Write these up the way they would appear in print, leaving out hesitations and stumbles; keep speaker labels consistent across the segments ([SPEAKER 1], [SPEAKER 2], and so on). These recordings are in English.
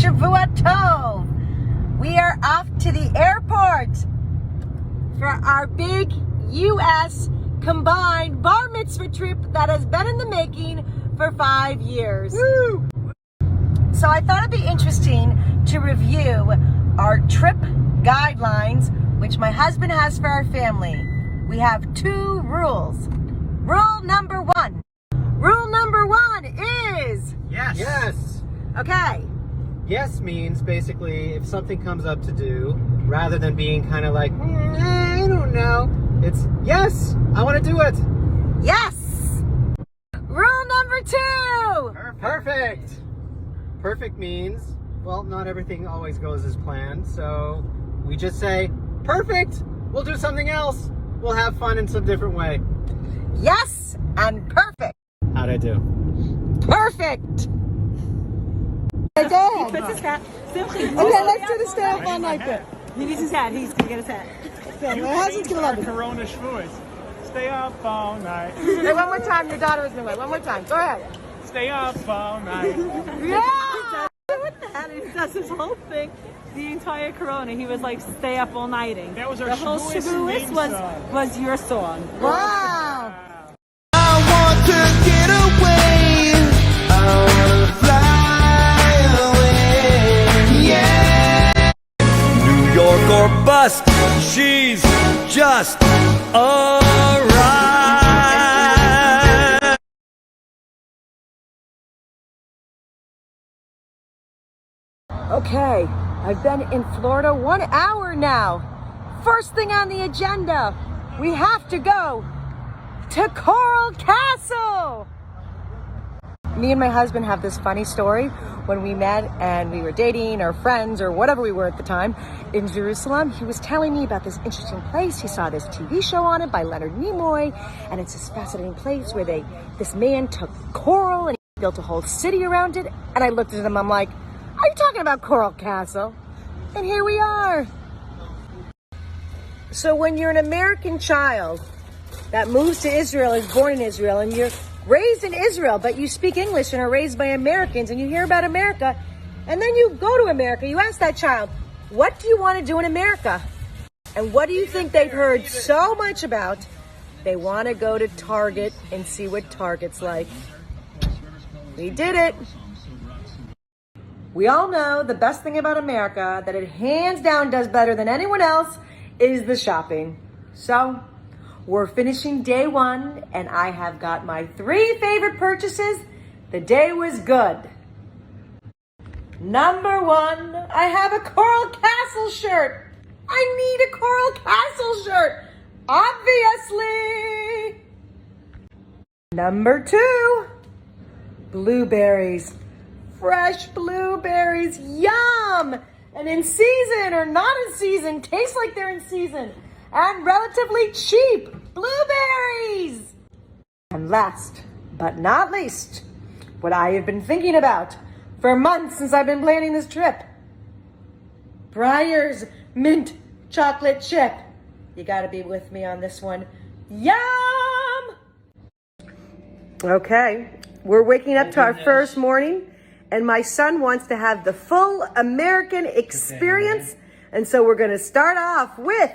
[SPEAKER 1] Shavua Tov. We are off to the airport for our big U.S. combined bar mitzvah trip that has been in the making for 5 years. Woo! So I thought it'd be interesting to review our trip guidelines, which my husband has for our family. We have 2 rules. Rule number 1. Rule number 1 is...
[SPEAKER 2] Yes. Yes.
[SPEAKER 1] Okay.
[SPEAKER 2] Yes means basically if something comes up to do, rather than being kind of like, I don't know, it's yes, I want to do it.
[SPEAKER 1] Yes. Rule number 2.
[SPEAKER 2] Perfect. Perfect means, well, not everything always goes as planned, so we just say, perfect, we'll do something else. We'll have fun in some different way.
[SPEAKER 1] Yes and perfect.
[SPEAKER 2] How'd I do?
[SPEAKER 1] Perfect. I did.
[SPEAKER 3] He puts his hat.
[SPEAKER 1] Okay, let's do the stay up all night bit.
[SPEAKER 3] He needs his hat. He's gonna get his hat.
[SPEAKER 1] Okay, my husband's gonna love it.
[SPEAKER 4] Corona schmooze. Stay up all night.
[SPEAKER 1] Hey, one more time. Your daughter was in the way. One more time. Go ahead.
[SPEAKER 4] Stay up all night.
[SPEAKER 1] Yeah.
[SPEAKER 3] What the hell? He does his whole thing. The entire Corona, he was like stay up all nighting.
[SPEAKER 4] That was our
[SPEAKER 3] the whole
[SPEAKER 4] Shavuos
[SPEAKER 3] Shavuos
[SPEAKER 4] theme
[SPEAKER 3] was
[SPEAKER 4] song.
[SPEAKER 3] was your song.
[SPEAKER 1] Wow.
[SPEAKER 5] I want to get away. I want to fly away. Yeah. New York or bust. She's just alright.
[SPEAKER 1] Okay, I've been in Florida 1 hour now. First thing on the agenda, we have to go to Coral Castle. Me and my husband have this funny story. When we met and we were dating or friends or whatever we were at the time in Jerusalem, he was telling me about this interesting place. He saw this TV show on it by Leonard Nimoy, and it's this fascinating place where this man took coral and he built a whole city around it. And I looked at him, I'm like, are you talking about Coral Castle? And here we are. So when you're an American child that moves to Israel, is born in Israel, and you're raised in Israel, but you speak English and are raised by Americans, and you hear about America, and then you go to America, you ask that child, what do you want to do in America? And what do you think they've heard so much about? They want to go to Target and see what Target's like. We did it. We all know the best thing about America, that it hands down does better than anyone else, is the shopping. So we're finishing day 1, and I have got my 3 favorite purchases. The day was good. Number 1, I have a Coral Castle shirt. I need a Coral Castle shirt, obviously. Number 2, blueberries. Fresh blueberries, yum! And in season or not in season, taste like they're in season. And relatively cheap, blueberries! And last but not least, what I have been thinking about for months since I've been planning this trip. Breyers mint chocolate chip. You gotta be with me on this one. Yum! Okay, we're waking up to our first morning, and my son wants to have the full American experience, and so we're gonna start off with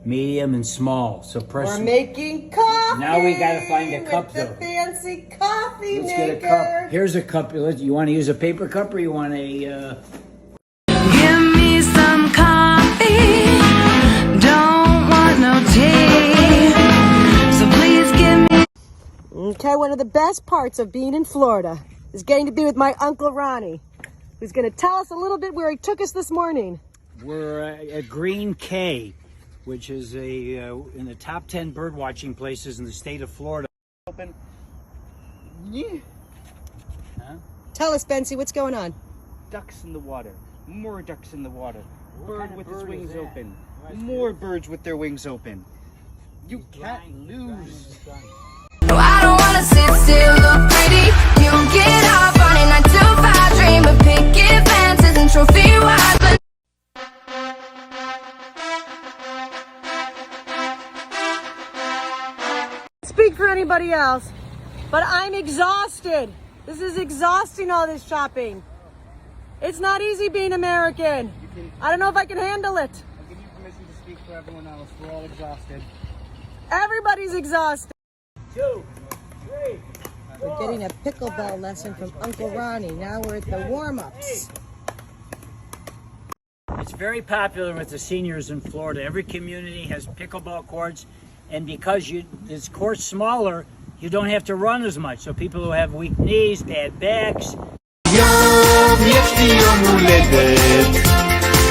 [SPEAKER 6] medium and small. So press.
[SPEAKER 1] we're making coffee.
[SPEAKER 6] Now we gotta find a cup,
[SPEAKER 1] with the
[SPEAKER 6] though.
[SPEAKER 1] fancy coffee
[SPEAKER 6] Let's
[SPEAKER 1] maker.
[SPEAKER 6] get a cup. Here's a cup. You want to use a paper cup or you want a?
[SPEAKER 7] Give me some coffee. Don't want no tea. So please give me.
[SPEAKER 1] Okay, one of the best parts of being in Florida is getting to be with my Uncle Ronnie, who's going to tell us a little bit where he took us this morning.
[SPEAKER 6] We're at Green Cay, which is in the top 10 bird watching places in the state of Florida. Open. Yeah. Huh?
[SPEAKER 1] Tell us, Bensie, what's going on?
[SPEAKER 8] Ducks in the water. More ducks in the water.
[SPEAKER 6] What
[SPEAKER 8] Bird
[SPEAKER 6] kind of
[SPEAKER 8] with his
[SPEAKER 6] bird
[SPEAKER 8] wings
[SPEAKER 6] is that?
[SPEAKER 8] open.
[SPEAKER 6] That's
[SPEAKER 8] More
[SPEAKER 6] good.
[SPEAKER 8] birds with their wings open. You can't
[SPEAKER 6] Grind,
[SPEAKER 8] lose.
[SPEAKER 6] grind.
[SPEAKER 7] No, I don't wanna sit still, look pretty. You don't get off on a 9 to 5 dream of picket fences and trophy wives.
[SPEAKER 1] Speak for anybody else, but I'm exhausted. This is exhausting, all this shopping. It's not easy being American. I don't know if I can handle it.
[SPEAKER 2] I'll give you permission to speak for everyone else. We're all exhausted.
[SPEAKER 1] Everybody's exhausted.
[SPEAKER 6] 2, 3.
[SPEAKER 1] We're getting a pickleball lesson from Uncle Ronnie. Now we're at the warm-ups.
[SPEAKER 6] It's very popular with the seniors in Florida. Every community has pickleball courts, and because this court's smaller, you don't have to run as much. So people who have weak knees, bad backs.
[SPEAKER 5] יום יש לי יום הולדת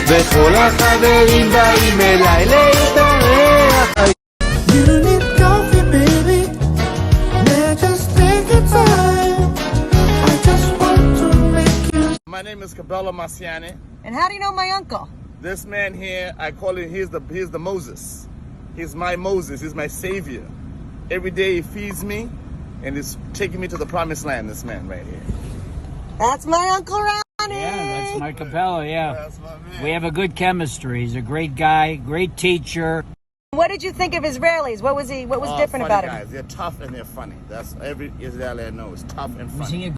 [SPEAKER 5] וכל החברים באים אליי להתארח. You need coffee baby, let's just take a time. I just want to make you.
[SPEAKER 9] My name is Capella Marciani.
[SPEAKER 1] And how do you know my uncle?
[SPEAKER 9] This man here, I call him, he's the Moses. He's my Moses, he's my savior. Every day he feeds me and he's taking me to the promised land, this man right here.
[SPEAKER 1] That's my Uncle Ronnie.
[SPEAKER 6] Yeah, that's my Capella, yeah.
[SPEAKER 9] That's my man.
[SPEAKER 6] We have a good chemistry. He's a great guy, great teacher.
[SPEAKER 1] What did you think of Israelis? What was different
[SPEAKER 9] Funny
[SPEAKER 1] about him?
[SPEAKER 9] guys. They're tough and they're funny. That's every Israeli I know is tough and funny.